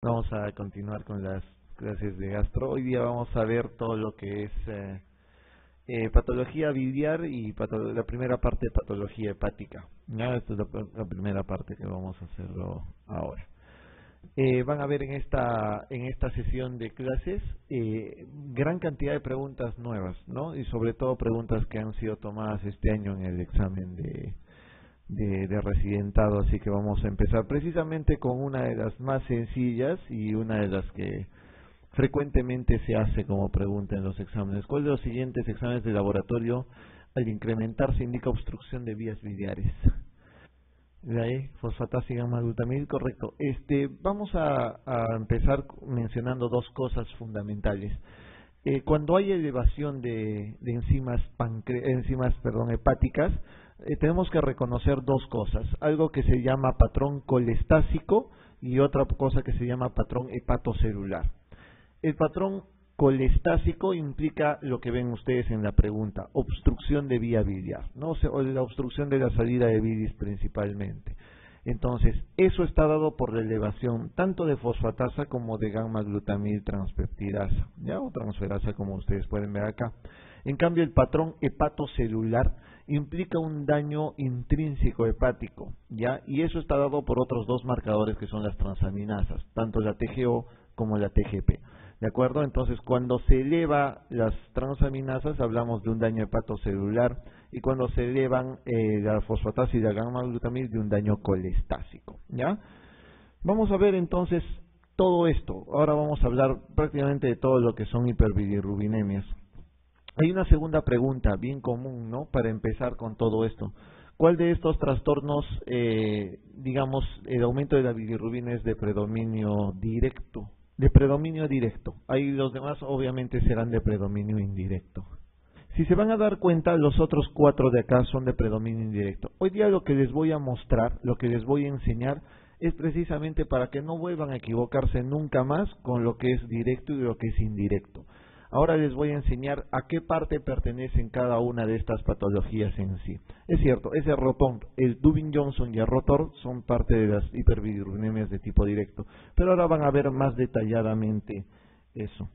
Vamos a continuar con las clases de gastro. Hoy día vamos a ver todo lo que es patología biliar y la primera parte de patología hepática. ¿Ya? Esta es la primera parte que vamos a hacerlo ahora. Van a ver en esta sesión de clases gran cantidad de preguntas nuevas, ¿no? Y sobre todo preguntas que han sido tomadas este año en el examen de residentado, así que vamos a empezar precisamente con una de las más sencillas y una de las que frecuentemente se hace como pregunta en los exámenes. ¿Cuál de los siguientes exámenes de laboratorio al incrementarse indica obstrucción de vías biliares? De ahí, fosfatasa y gamma-glutamil, correcto. Vamos a empezar mencionando dos cosas fundamentales. Cuando hay elevación de enzimas hepáticas, tenemos que reconocer dos cosas, algo que se llama patrón colestásico y otra cosa que se llama patrón hepatocelular. El patrón colestásico implica lo que ven ustedes en la pregunta, obstrucción de vía biliar, ¿no? O la obstrucción de la salida de bilis principalmente. Entonces, eso está dado por la elevación tanto de fosfatasa como de gamma-glutamil transpeptidasa, ¿ya? O transferasa, como ustedes pueden ver acá. En cambio, el patrón hepatocelular implica un daño intrínseco hepático, ¿ya? Y eso está dado por otros dos marcadores que son las transaminasas, tanto la TGO como la TGP. ¿De acuerdo? Entonces, cuando se eleva las transaminasas, hablamos de un daño hepatocelular, y cuando se elevan la fosfatasa y la gamma-glutamil, de un daño colestásico, ¿ya? Vamos a ver entonces todo esto. Ahora vamos a hablar prácticamente de todo lo que son hiperbilirrubinemias. Hay una segunda pregunta bien común, ¿no? Para empezar con todo esto. ¿Cuál de estos trastornos, digamos, el aumento de la bilirrubina es de predominio directo? De predominio directo. Ahí los demás obviamente serán de predominio indirecto. Si se van a dar cuenta, los otros cuatro de acá son de predominio indirecto. Hoy día lo que les voy a mostrar, lo que les voy a enseñar, es precisamente para que no vuelvan a equivocarse nunca más con lo que es directo y lo que es indirecto. Ahora les voy a enseñar a qué parte pertenecen cada una de estas patologías en sí. Es cierto, ese ROTOR, el Dubin-Johnson y el ROTOR son parte de las hiperbilirrubinemias de tipo directo. Pero ahora van a ver más detalladamente eso.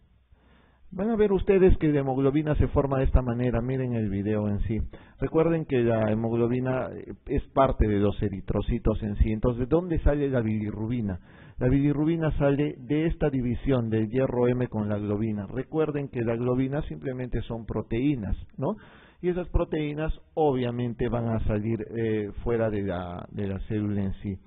Van a ver ustedes que la hemoglobina se forma de esta manera. Miren el video en sí. Recuerden que la hemoglobina es parte de los eritrocitos en sí. Entonces, ¿de dónde sale la bilirrubina? La bilirrubina sale de esta división del hierro M con la globina. Recuerden que la globina simplemente son proteínas, ¿no? Y esas proteínas obviamente van a salir fuera de la célula en sí.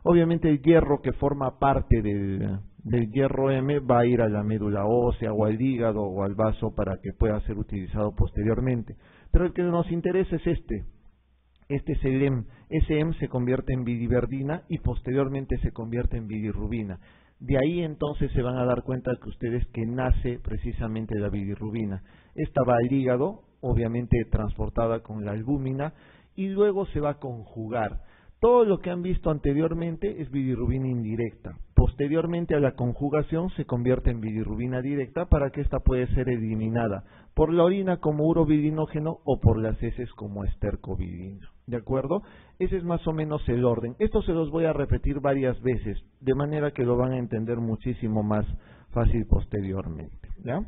Obviamente el hierro que forma parte del hierro M va a ir a la médula ósea o al hígado o al vaso para que pueda ser utilizado posteriormente. Pero el que nos interesa es este es el M. Ese M se convierte en biliverdina y posteriormente se convierte en bilirrubina. De ahí entonces se van a dar cuenta que ustedes que nace precisamente la bilirrubina. Esta va al hígado, obviamente transportada con la albúmina, y luego se va a conjugar. Todo lo que han visto anteriormente es bilirrubina indirecta. Posteriormente a la conjugación se convierte en bilirrubina directa para que ésta pueda ser eliminada por la orina como urobilinógeno o por las heces como estercobilina. ¿De acuerdo? Ese es más o menos el orden. Esto se los voy a repetir varias veces, de manera que lo van a entender muchísimo más fácil posteriormente. ¿Ya?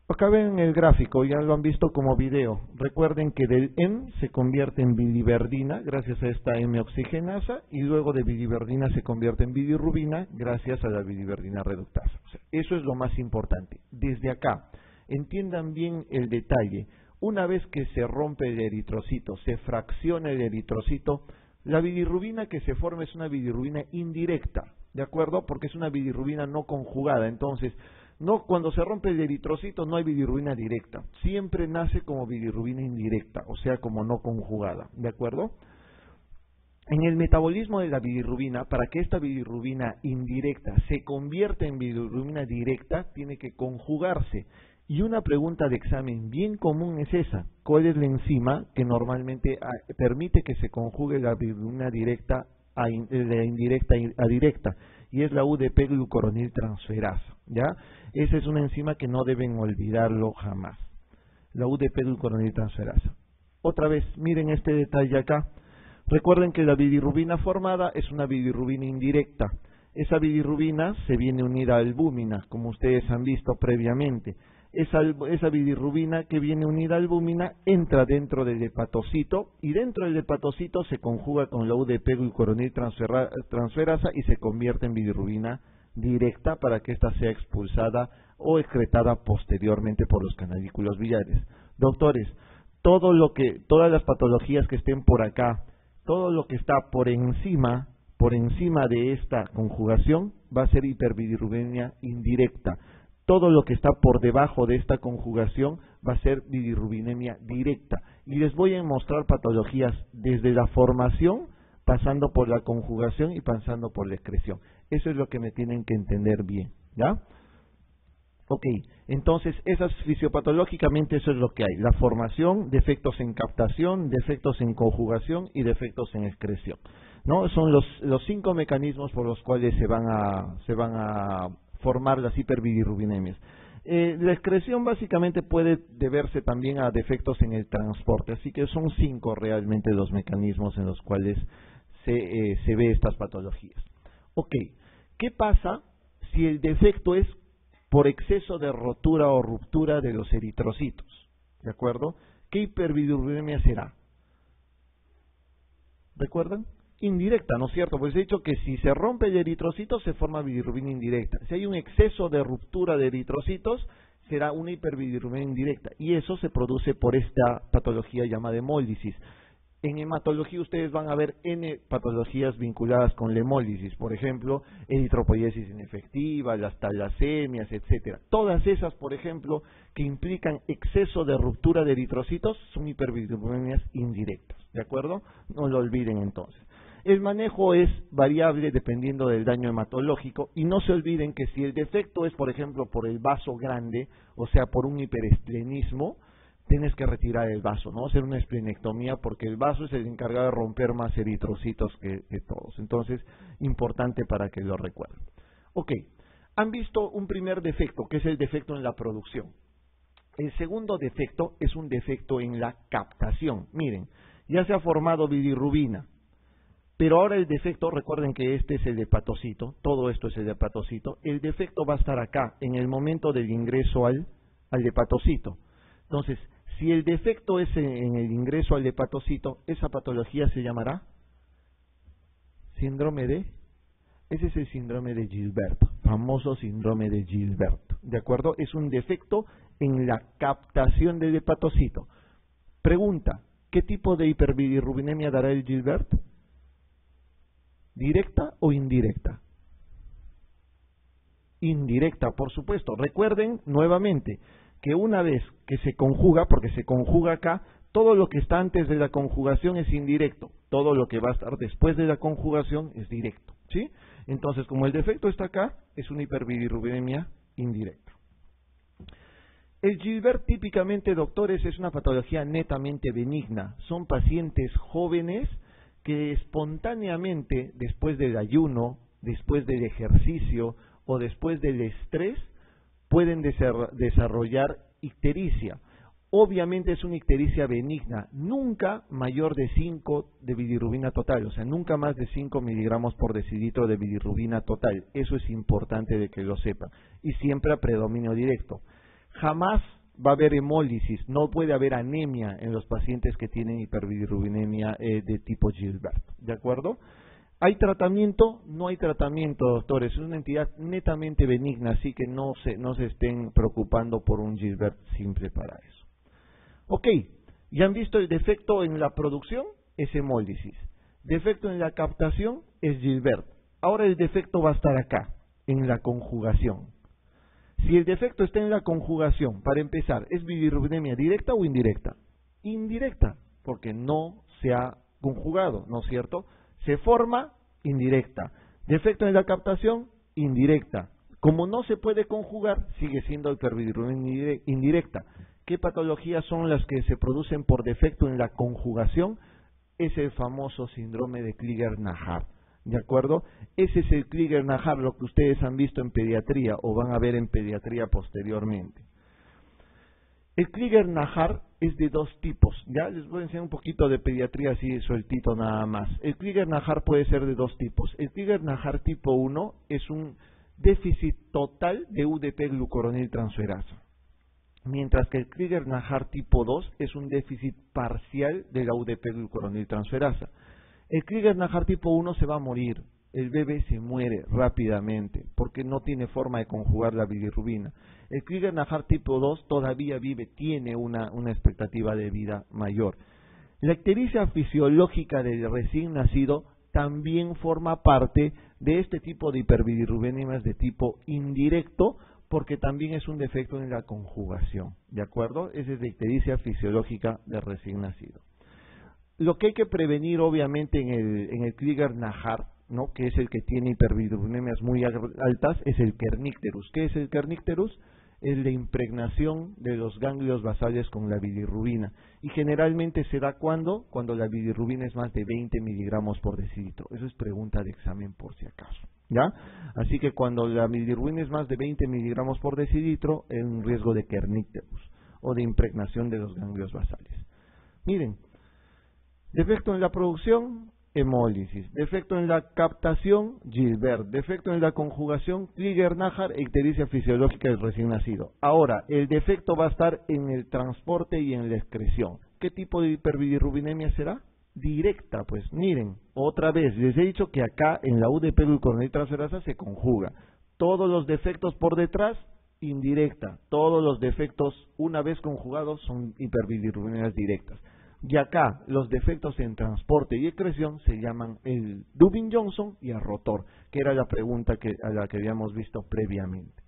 Acá ven el gráfico, ya lo han visto como video. Recuerden que del M se convierte en biliverdina gracias a esta M-oxigenasa y luego de biliverdina se convierte en bilirrubina gracias a la biliverdina reductasa. O sea, eso es lo más importante. Desde acá, entiendan bien el detalle. Una vez que se rompe el eritrocito, se fracciona el eritrocito, la bilirrubina que se forma es una bilirrubina indirecta, ¿de acuerdo? Porque es una bilirrubina no conjugada. Entonces, no, cuando se rompe el eritrocito no hay bilirrubina directa, siempre nace como bilirrubina indirecta, o sea, como no conjugada, ¿de acuerdo? En el metabolismo de la bilirrubina, para que esta bilirrubina indirecta se convierta en bilirrubina directa, tiene que conjugarse. Y una pregunta de examen bien común es esa: ¿cuál es la enzima que normalmente permite que se conjugue la bilirrubina directa de indirecta a directa? Y es la UDP-glucuronil transferasa, ¿ya? Esa es una enzima que no deben olvidarlo jamás, la UDP-glucuronil transferasa. Otra vez, miren este detalle acá. Recuerden que la bilirrubina formada es una bilirrubina indirecta. Esa bilirrubina se viene unida a albúmina, como ustedes han visto previamente. Esa bilirrubina que viene unida a albúmina entra dentro del hepatocito y dentro del hepatocito se conjuga con la UDP-glucuronil transferasa y se convierte en bilirrubina directa para que ésta sea expulsada o excretada posteriormente por los canalículos biliares. Doctores, todas las patologías que estén por acá, todo lo que está por encima de esta conjugación va a ser hiperbilirrubinemia indirecta. Todo lo que está por debajo de esta conjugación va a ser bilirrubinemia directa. Y les voy a mostrar patologías desde la formación, pasando por la conjugación y pasando por la excreción. Eso es lo que me tienen que entender bien, ¿ya? Ok, entonces fisiopatológicamente eso es lo que hay. La formación, defectos en captación, defectos en conjugación y defectos en excreción, ¿no? Son los 5 mecanismos por los cuales se van a formar las hiperbilirrubinemias. La excreción básicamente puede deberse también a defectos en el transporte, así que son 5 realmente los mecanismos en los cuales se ve estas patologías. Ok, ¿qué pasa si el defecto es por exceso de rotura o ruptura de los eritrocitos? ¿De acuerdo? ¿Qué hiperbilirrubinemia será? ¿Recuerdan? Indirecta, ¿no es cierto? Pues he dicho que si se rompe el eritrocito se forma bilirrubina indirecta. Si hay un exceso de ruptura de eritrocitos, será una hiperbilirrubinemia indirecta. Y eso se produce por esta patología llamada hemólisis. En hematología ustedes van a ver N patologías vinculadas con la hemólisis, por ejemplo, eritropoiesis inefectiva, las talasemias, etcétera. Todas esas, por ejemplo, que implican exceso de ruptura de eritrocitos, son hiperbilirrubinemias indirectas, ¿de acuerdo? No lo olviden entonces. El manejo es variable dependiendo del daño hematológico y no se olviden que si el defecto es, por ejemplo, por el vaso grande, o sea, por un hiperestrenismo, tienes que retirar el vaso, ¿no? Hacer una esplenectomía porque el vaso es el encargado de romper más eritrocitos que todos. Entonces, importante para que lo recuerden. Ok, han visto un primer defecto, que es el defecto en la producción. El segundo defecto es un defecto en la captación. Miren, ya se ha formado bilirrubina, pero ahora el defecto, recuerden que este es el hepatocito, todo esto es el hepatocito, el defecto va a estar acá, en el momento del ingreso al hepatocito. Entonces, si el defecto es en el ingreso al hepatocito, esa patología se llamará síndrome de... Ese es el síndrome de Gilbert, famoso síndrome de Gilbert, ¿de acuerdo? Es un defecto en la captación del hepatocito. Pregunta, ¿qué tipo de hiperbilirrubinemia dará el Gilbert? ¿Directa o indirecta? Indirecta, por supuesto. Recuerden nuevamente que una vez que se conjuga, porque se conjuga acá, todo lo que está antes de la conjugación es indirecto, todo lo que va a estar después de la conjugación es directo, ¿sí? Entonces, como el defecto está acá, es una hiperbilirrubinemia indirecta. El Gilbert típicamente, doctores, es una patología netamente benigna. Son pacientes jóvenes que espontáneamente, después del ayuno, después del ejercicio o después del estrés, pueden desarrollar ictericia. Obviamente es una ictericia benigna, nunca mayor de 5 de bilirrubina total, o sea, nunca más de 5 miligramos por decilitro de bilirrubina total. Eso es importante de que lo sepan. Y siempre a predominio directo. Jamás va a haber hemólisis, no puede haber anemia en los pacientes que tienen hiperbilirrubinemia de tipo Gilbert, ¿de acuerdo? ¿Hay tratamiento? No hay tratamiento, doctores. Es una entidad netamente benigna, así que no se estén preocupando por un Gilbert simple para eso. Ok, ya han visto el defecto en la producción, es hemólisis. Defecto en la captación es Gilbert. Ahora el defecto va a estar acá, en la conjugación. Si el defecto está en la conjugación, para empezar, ¿es bilirrubinemia directa o indirecta? Indirecta, porque no se ha conjugado, ¿no es cierto? Se forma indirecta. Defecto en la captación, indirecta. Como no se puede conjugar, sigue siendo hiperbilirrubinemia indirecta. ¿Qué patologías son las que se producen por defecto en la conjugación? Es el famoso síndrome de Crigler-Najjar, ¿de acuerdo? Ese es el Crigler-Najjar, lo que ustedes han visto en pediatría o van a ver en pediatría posteriormente. El Krieger-Narr es de dos tipos. Ya les voy a enseñar un poquito de pediatría así sueltito nada más. El Krieger-Narr puede ser de dos tipos. El Krieger-Narr tipo 1 es un déficit total de UDP-glucuronil transferasa, mientras que el Krieger-Narr tipo 2 es un déficit parcial de la UDP-glucuronil transferasa. El Krieger-Narr tipo 1 se va a morir. El bebé se muere rápidamente porque no tiene forma de conjugar la bilirrubina. El Krieger-Narr tipo 2 todavía vive, tiene una expectativa de vida mayor. La ictericia fisiológica del recién nacido también forma parte de este tipo de hiperbilirrubinemias de tipo indirecto, porque también es un defecto en la conjugación, ¿de acuerdo? Esa es la ictericia fisiológica del recién nacido. Lo que hay que prevenir obviamente en el Krieger-Narr, ¿no?, que es el que tiene hiperbilirrubinemias muy altas, es el kernicterus. ¿Qué es el kernicterus? Es la impregnación de los ganglios basales con la bilirrubina. Y generalmente se da cuando la bilirrubina es más de 20 miligramos por decilitro. Eso es pregunta de examen por si acaso, ¿ya? Así que cuando la bilirrubina es más de 20 miligramos por decilitro, es un riesgo de kernicterus o de impregnación de los ganglios basales. Miren, defecto en la producción, hemólisis. Defecto en la captación, Gilbert. Defecto en la conjugación, Krieger-Narr, ictericia fisiológica del recién nacido. Ahora, el defecto va a estar en el transporte y en la excreción. ¿Qué tipo de hiperbilirrubinemia será? Directa, pues. Miren, otra vez, les he dicho que acá en la UDP-glucuronil transferasa se conjuga. Todos los defectos por detrás, indirecta. Todos los defectos, una vez conjugados, son hiperbilirrubinemias directas. Y acá, los defectos en transporte y excreción se llaman el Dubin-Johnson y el rotor, que era la pregunta a la que habíamos visto previamente.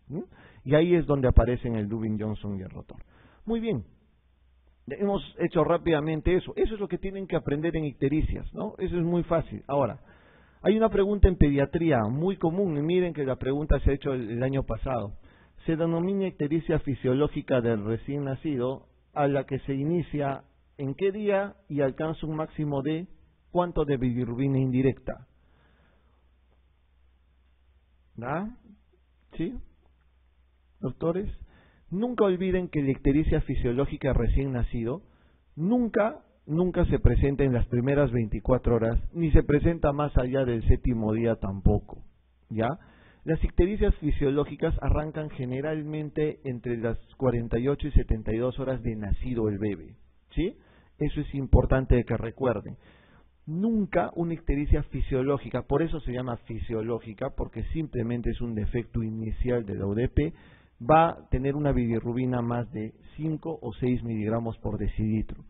Y ahí es donde aparecen el Dubin-Johnson y el rotor. Muy bien, hemos hecho rápidamente eso. Eso es lo que tienen que aprender en ictericias, ¿no? Eso es muy fácil. Ahora, hay una pregunta en pediatría muy común, y miren que la pregunta se ha hecho el año pasado. Se denomina ictericia fisiológica del recién nacido a la que se inicia ¿en qué día y alcanza un máximo de cuánto de bilirrubina indirecta? ¿Da? ¿Sí? Doctores, nunca olviden que la ictericia fisiológica recién nacido nunca se presenta en las primeras 24 horas, ni se presenta más allá del 7º día tampoco, ¿ya? Las ictericias fisiológicas arrancan generalmente entre las 48 y 72 horas de nacido el bebé, ¿sí? Eso es importante que recuerden. Nunca una ictericia fisiológica, por eso se llama fisiológica, porque simplemente es un defecto inicial de la UDP, va a tener una bilirrubina más de 5 o 6 miligramos por decilitro.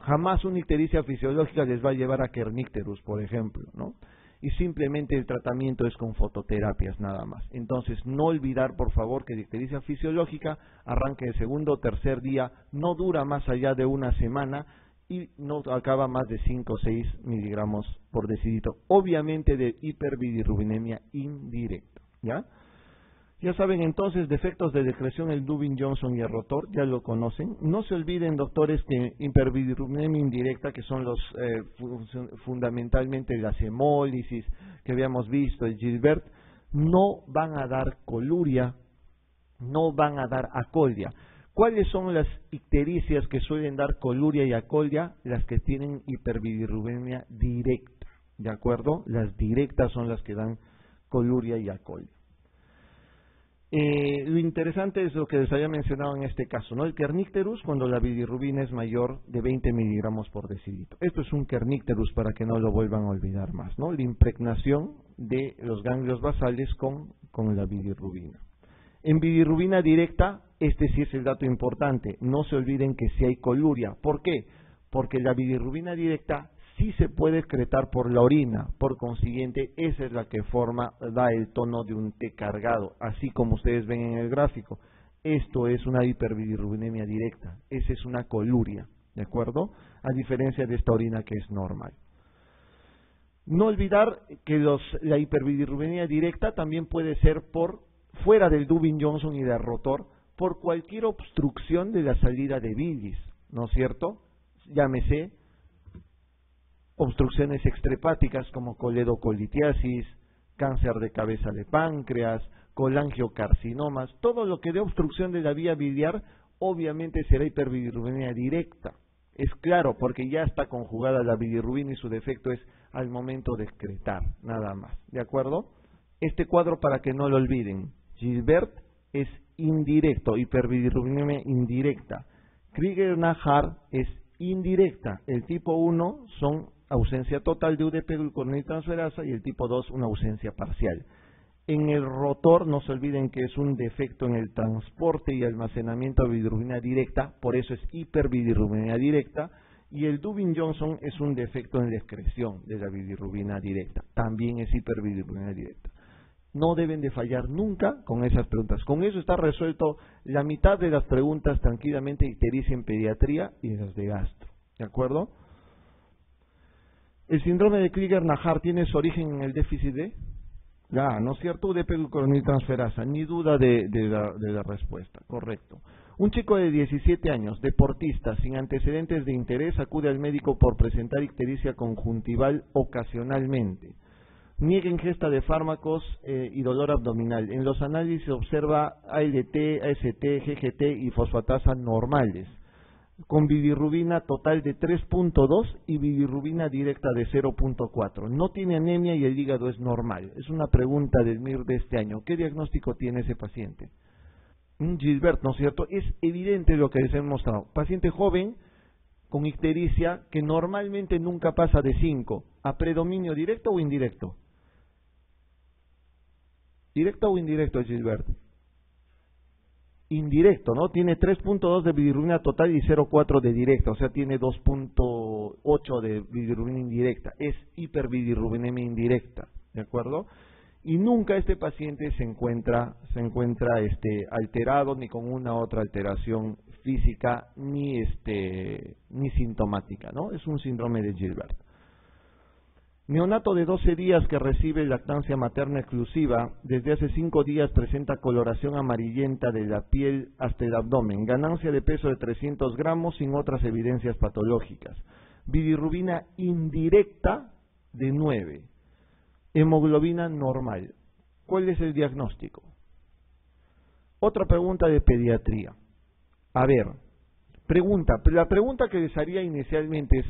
Jamás una ictericia fisiológica les va a llevar a kernicterus, por ejemplo, ¿no? Y simplemente el tratamiento es con fototerapias nada más. Entonces, no olvidar, por favor, que la ictericia fisiológica arranca el 2º o 3er día, no dura más allá de una semana y no acaba más de 5 o 6 miligramos por decilitro. Obviamente de hiperbilirrubinemia indirecta, ¿ya? Ya saben entonces, defectos de decreción, el Dubin-Johnson y el rotor, ya lo conocen. No se olviden, doctores, que hiperbilirrubinemia indirecta, que son los fundamentalmente las hemólisis que habíamos visto, el Gilbert, no van a dar coluria, no van a dar acolia. ¿Cuáles son las ictericias que suelen dar coluria y acolia? Las que tienen hiperbilirrubinemia directa, ¿de acuerdo? Las directas son las que dan coluria y acolia. Lo interesante es lo que les había mencionado en este caso, ¿no? El kernicterus cuando la bilirrubina es mayor de 20 miligramos por decilitro. Esto es un kernicterus para que no lo vuelvan a olvidar más, ¿no? La impregnación de los ganglios basales con la bilirrubina. En bilirrubina directa, este sí es el dato importante, no se olviden que sí hay coluria. ¿Por qué? Porque la bilirrubina directa sí se puede excretar por la orina, por consiguiente, esa es la que da el tono de un té cargado, así como ustedes ven en el gráfico. Esto es una hiperbilirrubinemia directa, esa es una coluria, ¿de acuerdo? A diferencia de esta orina que es normal. No olvidar que la hiperbilirrubinemia directa también puede ser fuera del Dubin-Johnson y del rotor, por cualquier obstrucción de la salida de bilis, ¿no es cierto? Llámese obstrucciones extrahepáticas como coledocolitiasis, cáncer de cabeza de páncreas, colangiocarcinomas, todo lo que dé obstrucción de la vía biliar obviamente será hiperbilirrubinemia directa. Es claro, porque ya está conjugada la bilirrubina y su defecto es al momento de excretar, nada más. ¿De acuerdo? Este cuadro, para que no lo olviden, Gilbert es indirecto, hiperbilirrubinemia indirecta. Krieger-Narhart es indirecta. El tipo 1 son ausencia total de UDP-glucoroniltransferasa y el tipo 2 una ausencia parcial. En el rotor, no se olviden que es un defecto en el transporte y almacenamiento de bilirrubina directa, por eso es hiperbilirrubinemia directa, y el Dubin-Johnson es un defecto en la excreción de la bilirrubina directa, también es hiperbilirrubinemia directa. No deben de fallar nunca con esas preguntas. Con eso está resuelto la mitad de las preguntas tranquilamente ictericia en pediatría y las de gastro. ¿De acuerdo? El síndrome de Krieger-Narhart tiene su origen en el déficit de ¿no es cierto? UDP-glucoroniltransferasa, ni duda de la respuesta, correcto. Un chico de 17 años, deportista, sin antecedentes de interés, acude al médico por presentar ictericia conjuntival ocasionalmente. Niega ingesta de fármacos y dolor abdominal. En los análisis se observa ALT, AST, GGT y fosfatasa normales, con bilirrubina total de 3.2 y bilirrubina directa de 0.4. No tiene anemia y el hígado es normal. Es una pregunta del MIR de este año. ¿Qué diagnóstico tiene ese paciente? Gilbert, ¿no es cierto? Es evidente lo que les he mostrado. Paciente joven con ictericia que normalmente nunca pasa de 5. ¿A predominio directo o indirecto? ¿Directo o indirecto, Gilbert? Indirecto, ¿no? Tiene 3.2 de bilirrubina total y 0.4 de directa, o sea, tiene 2.8 de bilirrubina indirecta. Es hiperbilirrubinemia indirecta, ¿de acuerdo? Y nunca este paciente se encuentra alterado ni con una otra alteración física ni sintomática, ¿no? Es un síndrome de Gilbert. Neonato de 12 días que recibe lactancia materna exclusiva, desde hace 5 días presenta coloración amarillenta de la piel hasta el abdomen, ganancia de peso de 300 gramos sin otras evidencias patológicas, bilirrubina indirecta de 9, hemoglobina normal. ¿Cuál es el diagnóstico? Otra pregunta de pediatría. A ver, la pregunta que les haría inicialmente es,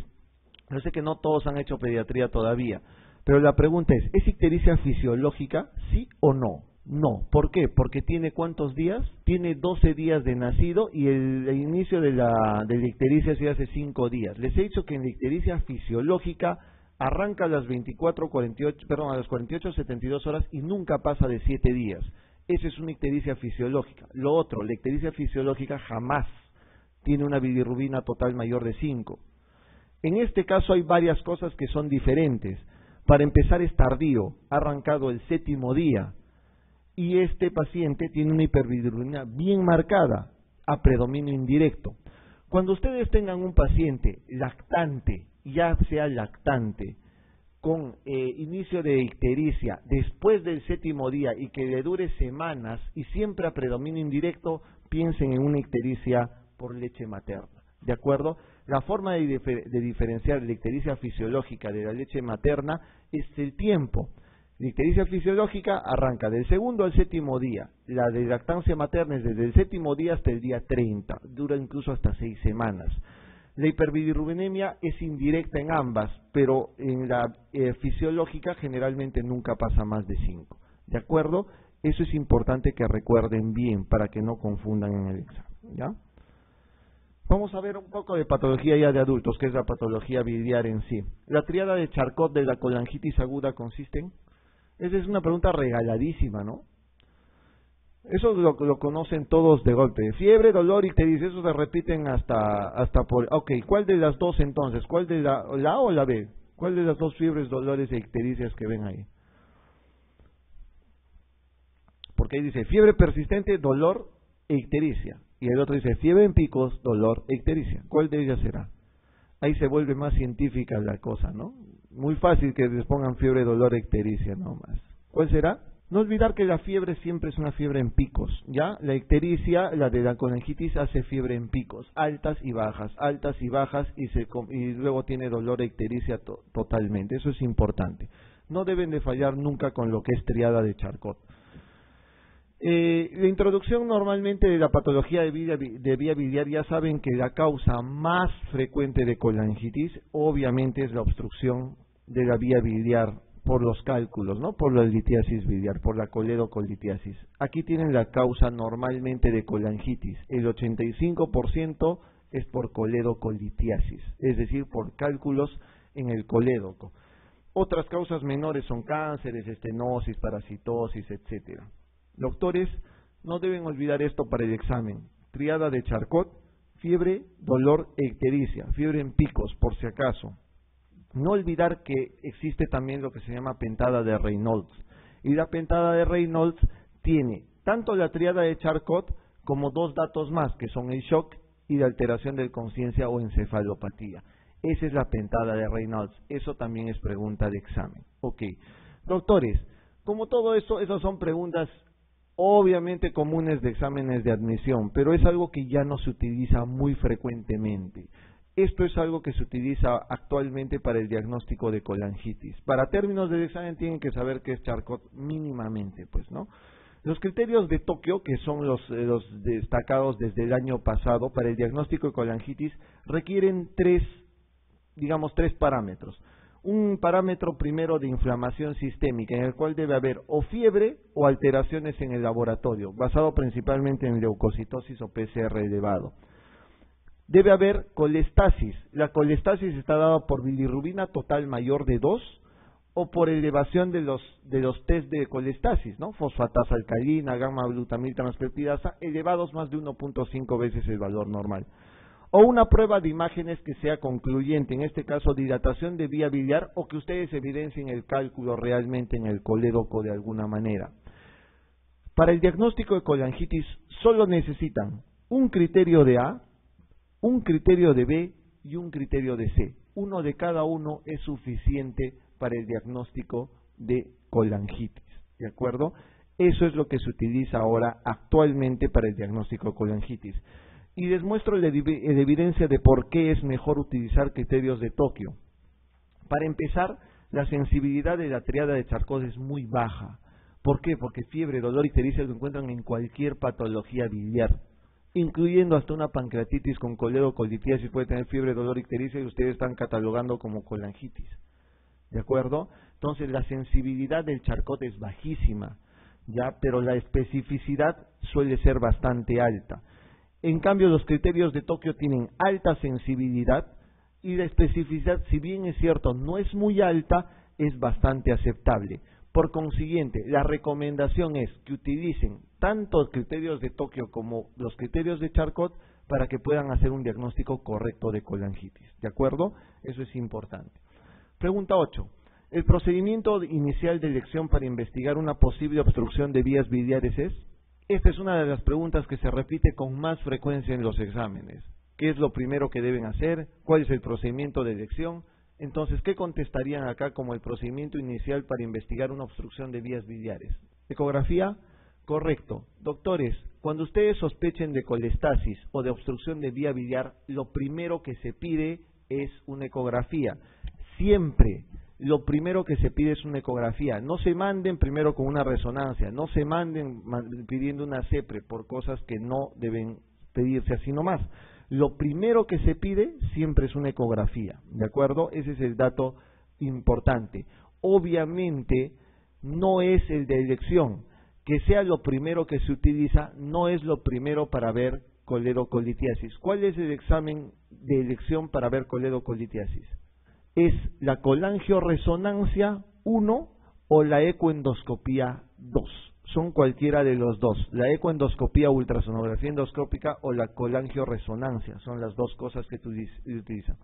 yo sé que no todos han hecho pediatría todavía, pero la pregunta ¿es ictericia fisiológica, sí o no? No. ¿Por qué? Porque tiene ¿cuántos días? Tiene 12 días de nacido y el inicio de la ictericia se hace 5 días. Les he dicho que en la ictericia fisiológica arranca a las 48 a 72 horas y nunca pasa de 7 días. Esa es una ictericia fisiológica. Lo otro, la ictericia fisiológica jamás tiene una bilirrubina total mayor de 5. En este caso hay varias cosas que son diferentes. Para empezar, es tardío, ha arrancado el 7º día y este paciente tiene una hiperbilirrubina bien marcada, a predominio indirecto. Cuando ustedes tengan un paciente lactante, ya sea lactante, con inicio de ictericia después del 7º día y que le dure semanas y siempre a predominio indirecto, piensen en una ictericia por leche materna. ¿De acuerdo? La forma de diferenciar la ictericia fisiológica de la leche materna es el tiempo. La ictericia fisiológica arranca del 2º al 7º día. La de lactancia materna es desde el 7º día hasta el día 30. Dura incluso hasta 6 semanas. La hiperbilirrubinemia es indirecta en ambas, pero en la fisiológica generalmente nunca pasa más de 5. ¿De acuerdo? Eso es importante que recuerden bien para que no confundan en el examen. ¿Ya? Vamos a ver un poco de patología ya de adultos, que es la patología biliar en sí. La tríada de Charcot de la colangitis aguda consiste en... Esa es una pregunta regaladísima, ¿no? Eso lo conocen todos de golpe. Fiebre, dolor, ictericia, eso se repiten hasta por... Ok, ¿cuál de las dos entonces? ¿Cuál de la A o la B? ¿Cuál de las dos fiebres, dolores e ictericias que ven ahí? Porque ahí dice fiebre persistente, dolor e ictericia. Y el otro dice fiebre en picos, dolor e ictericia. ¿Cuál de ellas será? Ahí se vuelve más científica la cosa, ¿no? Muy fácil que les pongan fiebre, dolor e ictericia nomás. ¿Cuál será? No olvidar que la fiebre siempre es una fiebre en picos, ¿ya? La ictericia, la de la colangitis, hace fiebre en picos, altas y bajas, y luego tiene dolor e ictericia totalmente. Eso es importante. No deben de fallar nunca con lo que es triada de Charcot. La introducción normalmente de la patología de vía biliar, ya saben que la causa más frecuente de colangitis obviamente es la obstrucción de la vía biliar por los cálculos, ¿no? Por la litiasis biliar, por la coledocolitiasis. Aquí tienen la causa normalmente de colangitis. El 85% es por coledocolitiasis, es decir, por cálculos en el colédoco. Otras causas menores son cánceres, estenosis, parasitosis, etcétera. Doctores, no deben olvidar esto para el examen. Triada de Charcot, fiebre, dolor e ictericia, fiebre en picos, por si acaso. No olvidar que existe también lo que se llama pentada de Reynolds. Y la pentada de Reynolds tiene tanto la triada de Charcot como dos datos más, que son el shock y la alteración de conciencia o encefalopatía. Esa es la pentada de Reynolds. Eso también es pregunta de examen. Ok. Doctores, como todo eso, esas son preguntas obviamente comunes de exámenes de admisión, pero es algo que ya no se utiliza muy frecuentemente. Esto es algo que se utiliza actualmente para el diagnóstico de colangitis. Para términos del examen tienen que saber qué es Charcot mínimamente, pues, ¿no? Los criterios de Tokio, que son los destacados desde el año pasado para el diagnóstico de colangitis, requieren tres parámetros. Un parámetro primero de inflamación sistémica, en el cual debe haber o fiebre o alteraciones en el laboratorio, basado principalmente en leucocitosis o PCR elevado. Debe haber colestasis. La colestasis está dada por bilirrubina total mayor de 2 o por elevación de los test de colestasis, ¿no? Fosfatasa alcalina, gamma-glutamil transpeptidasa, elevados más de 1.5 veces el valor normal. O una prueba de imágenes que sea concluyente, en este caso dilatación de vía biliar, o que ustedes evidencien el cálculo realmente en el colédoco de alguna manera. Para el diagnóstico de colangitis solo necesitan un criterio de A, un criterio de B y un criterio de C. Uno de cada uno es suficiente para el diagnóstico de colangitis, ¿de acuerdo? Eso es lo que se utiliza ahora actualmente para el diagnóstico de colangitis. Y les muestro la evidencia de por qué es mejor utilizar criterios de Tokio. Para empezar, la sensibilidad de la triada de Charcot es muy baja. ¿Por qué? Porque fiebre, dolor y ictericia lo encuentran en cualquier patología biliar, incluyendo hasta una pancreatitis con coledocolitiasis, puede tener fiebre, dolor y ictericia y ustedes están catalogando como colangitis. ¿De acuerdo? Entonces la sensibilidad del Charcot es bajísima, ya, pero la especificidad suele ser bastante alta. En cambio, los criterios de Tokio tienen alta sensibilidad y la especificidad, si bien es cierto, no es muy alta, es bastante aceptable. Por consiguiente, la recomendación es que utilicen tanto los criterios de Tokio como los criterios de Charcot para que puedan hacer un diagnóstico correcto de colangitis. ¿De acuerdo? Eso es importante. Pregunta 8. ¿El procedimiento inicial de elección para investigar una posible obstrucción de vías biliares es? Esta es una de las preguntas que se repite con más frecuencia en los exámenes. ¿Qué es lo primero que deben hacer? ¿Cuál es el procedimiento de elección? Entonces, ¿qué contestarían acá como el procedimiento inicial para investigar una obstrucción de vías biliares? ¿Ecografía? Correcto. Doctores, cuando ustedes sospechen de colestasis o de obstrucción de vía biliar, lo primero que se pide es una ecografía. Siempre. Lo primero que se pide es una ecografía. No se manden primero con una resonancia, no se manden pidiendo una CEPRE por cosas que no deben pedirse así nomás. Lo primero que se pide siempre es una ecografía, ¿de acuerdo? Ese es el dato importante. Obviamente no es el de elección. Que sea lo primero que se utiliza no es lo primero para ver coledocolitiasis. ¿Cuál es el examen de elección para ver coledocolitiasis? ¿Es la colangioresonancia 1 o la ecoendoscopía 2? Son cualquiera de los dos. La ecoendoscopía, ultrasonografía endoscópica o la colangioresonancia. Son las dos cosas que utilizan.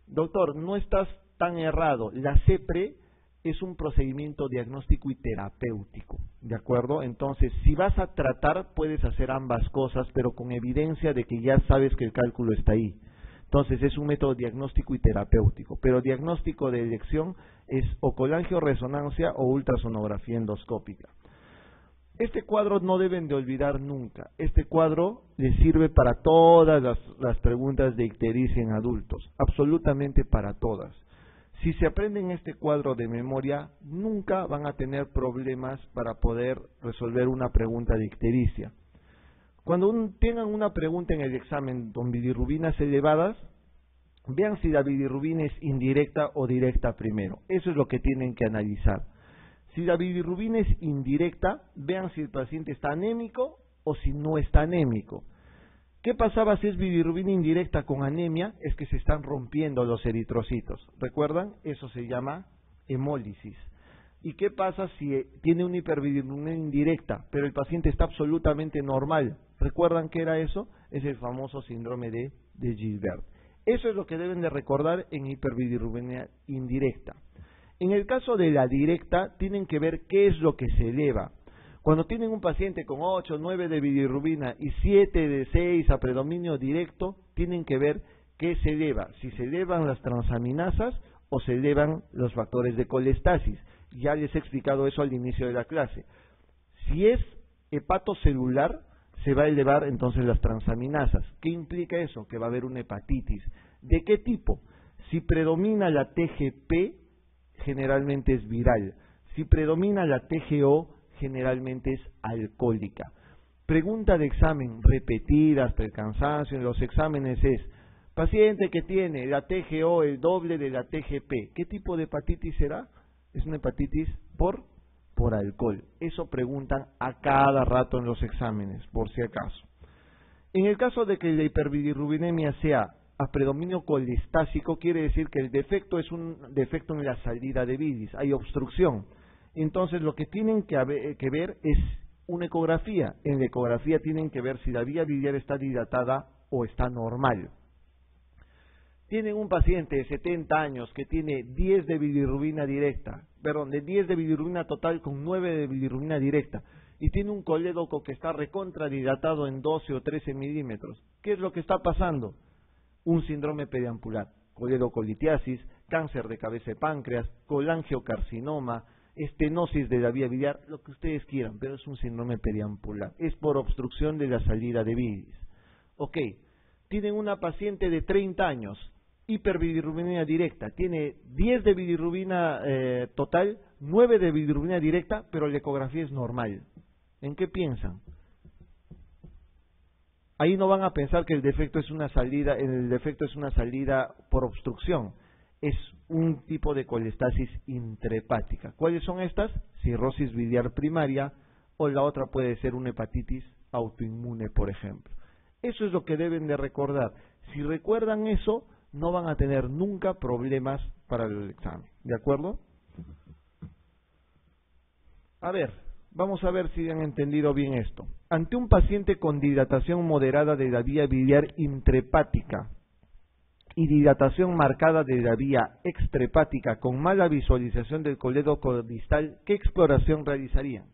Doctor, no estás tan errado. La CEPRE es un procedimiento diagnóstico y terapéutico, ¿de acuerdo? Entonces, si vas a tratar, puedes hacer ambas cosas, pero con evidencia de que ya sabes que el cálculo está ahí. Entonces es un método diagnóstico y terapéutico, pero diagnóstico de elección es o colangioresonancia o ultrasonografía endoscópica. Este cuadro no deben de olvidar nunca. Este cuadro les sirve para todas las preguntas de ictericia en adultos, absolutamente para todas. Si se aprenden este cuadro de memoria, nunca van a tener problemas para poder resolver una pregunta de ictericia. Cuando tengan una pregunta en el examen con bilirrubinas elevadas, vean si la bilirrubina es indirecta o directa primero. Eso es lo que tienen que analizar. Si la bilirrubina es indirecta, vean si el paciente está anémico o si no está anémico. ¿Qué pasaba si es bilirrubina indirecta con anemia? Es que se están rompiendo los eritrocitos. ¿Recuerdan? Eso se llama hemólisis. ¿Y qué pasa si tiene una hiperbilirrubina indirecta, pero el paciente está absolutamente normal? ¿Recuerdan qué era eso? Es el famoso síndrome de Gilbert. Eso es lo que deben de recordar en hiperbilirrubina indirecta. En el caso de la directa, tienen que ver qué es lo que se eleva. Cuando tienen un paciente con 8, 9 de bilirrubina y 7 de 6 a predominio directo, tienen que ver qué se eleva, si se elevan las transaminasas o se elevan los factores de colestasis. Ya les he explicado eso al inicio de la clase. Si es hepatocelular, se va a elevar entonces las transaminasas. ¿Qué implica eso? Que va a haber una hepatitis. ¿De qué tipo? Si predomina la TGP, generalmente es viral. Si predomina la TGO, generalmente es alcohólica. Pregunta de examen repetida hasta el cansancio en los exámenes es: paciente que tiene la TGO el doble de la TGP, ¿qué tipo de hepatitis será? Es una hepatitis por alcohol. Eso preguntan a cada rato en los exámenes, por si acaso. En el caso de que la hiperbilirrubinemia sea a predominio colestásico, quiere decir que el defecto es un defecto en la salida de bilis, hay obstrucción. Entonces lo que tienen que ver es una ecografía. En la ecografía tienen que ver si la vía biliar está dilatada o está normal. Tienen un paciente de 70 años que tiene 10 de bilirrubina directa, de 10 de bilirrubina total con 9 de bilirrubina directa, y tiene un colédoco que está recontradilatado en 12 o 13 milímetros. ¿Qué es lo que está pasando? Un síndrome periampular, coledocolitiasis, cáncer de cabeza de páncreas, colangiocarcinoma, estenosis de la vía biliar, lo que ustedes quieran, pero es un síndrome periampular. Es por obstrucción de la salida de bilis. Ok, tienen una paciente de 30 años, hiperbilirrubina directa, tiene 10 de bilirrubina total, 9 de bilirrubina directa, pero la ecografía es normal. ¿En qué piensan? Ahí no van a pensar que el defecto es una salida por obstrucción. Es un tipo de colestasis intrahepática. ¿Cuáles son estas? Cirrosis biliar primaria, o la otra puede ser una hepatitis autoinmune, por ejemplo. Eso es lo que deben de recordar. Si recuerdan eso, no van a tener nunca problemas para el examen. ¿De acuerdo? A ver, vamos a ver si han entendido bien esto. Ante un paciente con dilatación moderada de la vía biliar intrahepática y dilatación marcada de la vía extrahepática con mala visualización del colédoco distal, ¿qué exploración realizarían?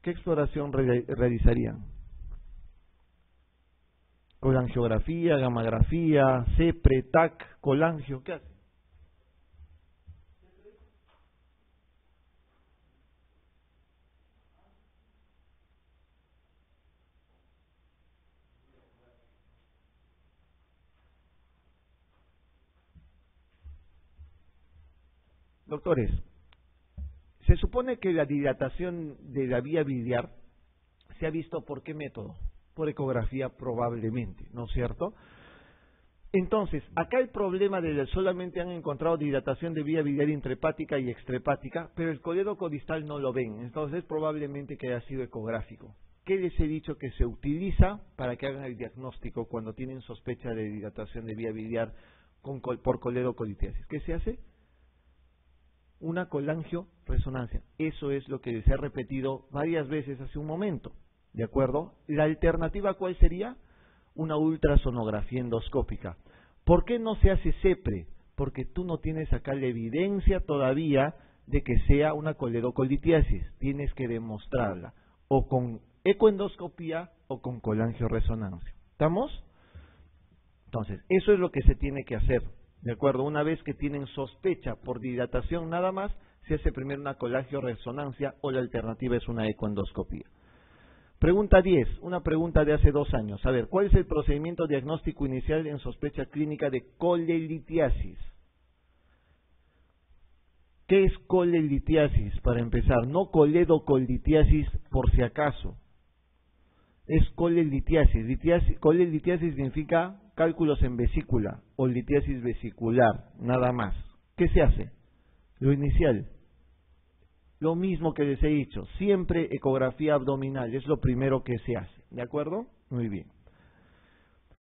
¿Qué exploración realizarían? Colangiografía, gammagrafía, CEPRE, TAC, colangio, ¿qué hace? Doctores, se supone que la dilatación de la vía biliar se ha visto ¿por qué método? Por ecografía probablemente, ¿no es cierto? Entonces, acá el problema de solamente han encontrado dilatación de vía biliar intrahepática y extrahepática, pero el colédoco distal no lo ven, entonces probablemente que haya sido ecográfico. ¿Qué les he dicho que se utiliza para que hagan el diagnóstico cuando tienen sospecha de dilatación de vía biliar por coledocolitiasis? ¿Qué se hace? Una colangioresonancia. Eso es lo que les he repetido varias veces hace un momento, ¿de acuerdo? La alternativa, ¿cuál sería? Una ultrasonografía endoscópica. ¿Por qué no se hace CEPRE? Porque tú no tienes acá la evidencia todavía de que sea una coledocolitiasis. Tienes que demostrarla o con ecoendoscopía o con colangioresonancia. ¿Estamos? Entonces, eso es lo que se tiene que hacer. ¿De acuerdo? Una vez que tienen sospecha por dilatación nada más, se hace primero una colangioresonancia o la alternativa es una ecoendoscopía. Pregunta 10, una pregunta de hace 2 años. A ver, ¿cuál es el procedimiento diagnóstico inicial en sospecha clínica de colelitiasis? ¿Qué es colelitiasis? Para empezar, no coledocolitiasis por si acaso. Es colelitiasis. Colelitiasis significa cálculos en vesícula o litiasis vesicular, nada más. ¿Qué se hace? Lo inicial. Lo mismo que les he dicho, siempre ecografía abdominal, es lo primero que se hace. ¿De acuerdo? Muy bien.